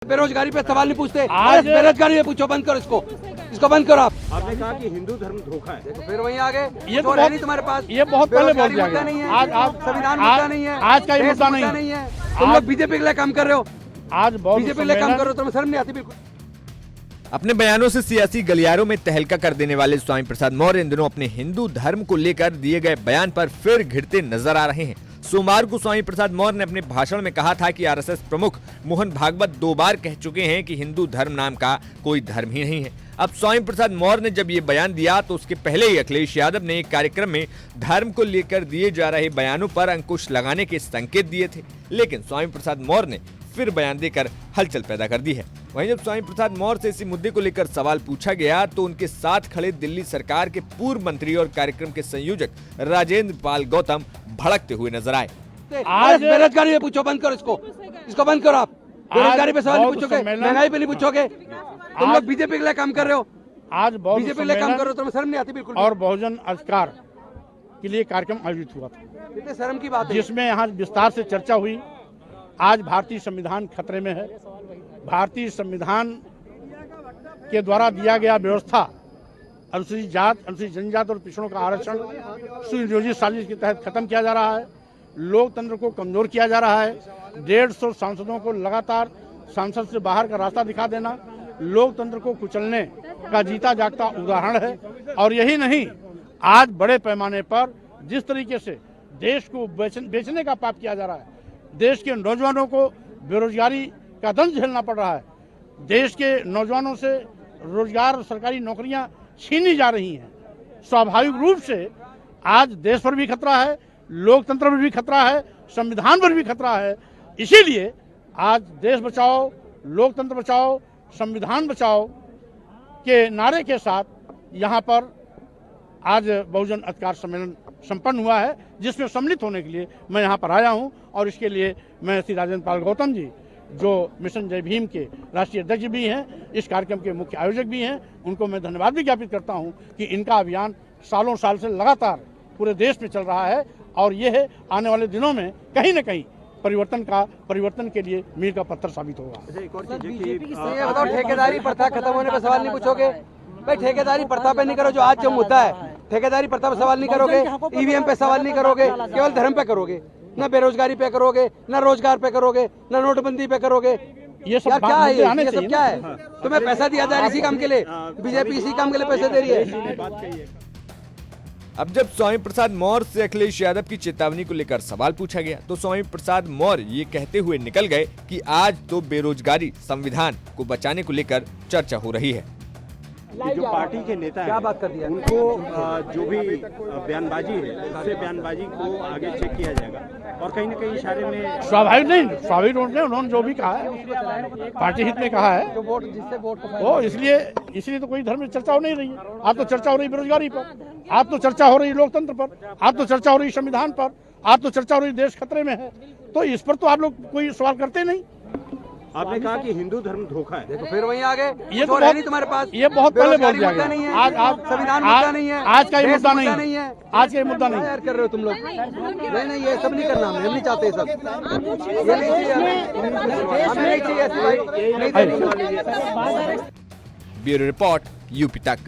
बेरोजगारी पे सवाल नहीं पूछते, आज बेरोजगारी पे पूछो। बंद करो इसको बंद करो। आपने कहा कि हिंदू धर्म धोखा है, देखो फिर वहीं आगे ये तो है नहीं तुम्हारे पास। ये बहुत पहले बोल दिया मुद्दा नहीं है, आज संविधान मुद्दा नहीं है, आज का ये मुद्दा नहीं है। तुम लोग बीजेपी के लिए काम कर रहे हो, आज बीजेपी के लिए काम कर रहे हो, तुम्हें शर्म नहीं आती बिल्कुल। अपने बयानों से सियासी गलियारों में तहलका कर देने वाले स्वामी प्रसाद मौर्य इन दिनों अपने हिंदू धर्म को लेकर दिए गए बयान पर फिर घिरते नजर आ रहे हैं। सोमवार को स्वामी प्रसाद मौर्य ने अपने भाषण में कहा था कि आरएसएस प्रमुख मोहन भागवत 2 बार कह चुके हैं कि हिंदू धर्म नाम का कोई धर्म ही नहीं है। अब स्वामी प्रसाद मौर्य ने जब ये बयान दिया तो उसके पहले ही अखिलेश यादव ने एक कार्यक्रम में धर्म को लेकर दिए जा रहे बयानों पर अंकुश लगाने के संकेत दिए थे, लेकिन स्वामी प्रसाद मौर्य ने फिर बयान देकर हलचल पैदा कर दी है। वहीं जब स्वामी प्रसाद मौर्य से इसी मुद्दे को लेकर सवाल पूछा गया तो उनके साथ खड़े दिल्ली सरकार के पूर्व मंत्री और कार्यक्रम के संयोजक राजेंद्र पाल गौतम भड़कते हुए नजर आए। आज बेरोजगारी पे पूछो, बंद करो इसको बंद करो। आप बेरोजगारी पे सवाल नहीं पूछोगे, महंगाई पे नहीं पूछोगे। तुम लोग बीजेपी के लिए काम कर रहे हो, आज बीजेपी के लिए काम कर रहे हो, तुम्हें शर्म नहीं आती बिल्कुल। और बहुजन अधिकार के लिए कार्यक्रम आयोजित हुआ था, कितने शर्म की बात है, जिसमें यहाँ विस्तार से चर्चा हुई। आज भारतीय संविधान खतरे में है। भारतीय संविधान के द्वारा दिया गया व्यवस्था अनुसूचित जात, अनुसूचित जनजाति और पिछड़ों का आरक्षण सुनियोजित साजिश के तहत खत्म किया जा रहा है। लोकतंत्र को कमजोर किया जा रहा है। 150 सांसदों को लगातार संसद से बाहर का रास्ता दिखा देना लोकतंत्र को कुचलने का जीता जागता उदाहरण है। और यही नहीं, आज बड़े पैमाने पर जिस तरीके से देश को बेचने का पाप किया जा रहा है, देश के नौजवानों को बेरोजगारी का दंश झेलना पड़ रहा है, देश के नौजवानों से रोजगार, सरकारी नौकरियां छीनी जा रही हैं। स्वाभाविक रूप से आज देश पर भी खतरा है, लोकतंत्र पर भी खतरा है, संविधान पर भी खतरा है। इसीलिए आज देश बचाओ, लोकतंत्र बचाओ, संविधान बचाओ के नारे के साथ यहाँ पर आज बहुजन अधिकार सम्मेलन संपन्न हुआ है, जिसमें सम्मिलित होने के लिए मैं यहाँ पर आया हूँ। और इसके लिए मैं श्री राजेंद्र पाल गौतम जी, जो मिशन जय भीम के राष्ट्रीय अध्यक्ष भी हैं, इस कार्यक्रम के मुख्य आयोजक भी हैं, उनको मैं धन्यवाद भी ज्ञापित करता हूँ कि इनका अभियान सालों साल से लगातार पूरे देश में चल रहा है। और ये आने वाले दिनों में कहीं न कहीं परिवर्तन के लिए मील का पत्थर साबित होगा। एक और चीज ये बताओ, ठेकेदारी प्रथा खत्म होने पर सवाल नहीं पूछोगे भाई? ठेकेदारी प्रथा पे नहीं करो, जो आज जो मुद्दा है ठेकेदारी प्रथा पे सवाल नहीं करोगे, ईवीएम पे सवाल नहीं करोगे, केवल धर्म पे करोगे, न बेरोजगारी पे करोगे, न रोजगार पे करोगे, न नोटबंदी पे करोगे। ये सब क्या है, ये सब क्या है? हाँ। तुम्हें पैसा दिया जा रहा है इसी काम के लिए, बीजेपी इसी काम के लिए पैसे दे रही है। अब जब स्वामी प्रसाद मौर्य से अखिलेश यादव की चेतावनी को लेकर सवाल पूछा गया तो स्वामी प्रसाद मौर्य ये कहते हुए निकल गए कि आज तो बेरोजगारी संविधान को बचाने को लेकर चर्चा हो रही है। जो पार्टी के नेता क्या हैं, बात कर दिया उनको जो भी बयानबाजी है उससे बयानबाजी को आगे चेक किया जाएगा। और कहीं न कहीं इशारे में स्वाभाविक नहीं, स्वाभाविक रूप से उन्होंने जो भी कहा है पार्टी हित में कहा है, जो वोट जिससे वोट वो इसलिए तो कोई धर्म में चर्चा हो नहीं रही है। आप तो चर्चा हो रही बेरोजगारी पर, आप तो चर्चा हो रही लोकतंत्र पर, आप तो चर्चा हो रही संविधान पर, आप तो चर्चा हो रही देश खतरे में है। तो इस पर तो आप लोग कोई सवाल करते नहीं। आपने कहा कि हिंदू धर्म धोखा है, देखो फिर वहीं आगे ये तो है नहीं तुम्हारे पास। ये बहुत पहले बोल दिया मुद्दा नहीं है, आज संविधान मुद्दा नहीं है, आज का ये मुद्दा नहीं नहीं है, आज का ये मुद्दा नहीं। यार कर रहे हो तुम लोग। नहीं ये सब नहीं करना, हम नहीं चाहते ये सब, ये नहीं चाहिए हमें, नहीं चाहिए ऐसी भाई, नहीं चाहिए। ब्यूरो रिपोर्ट यूपी तक।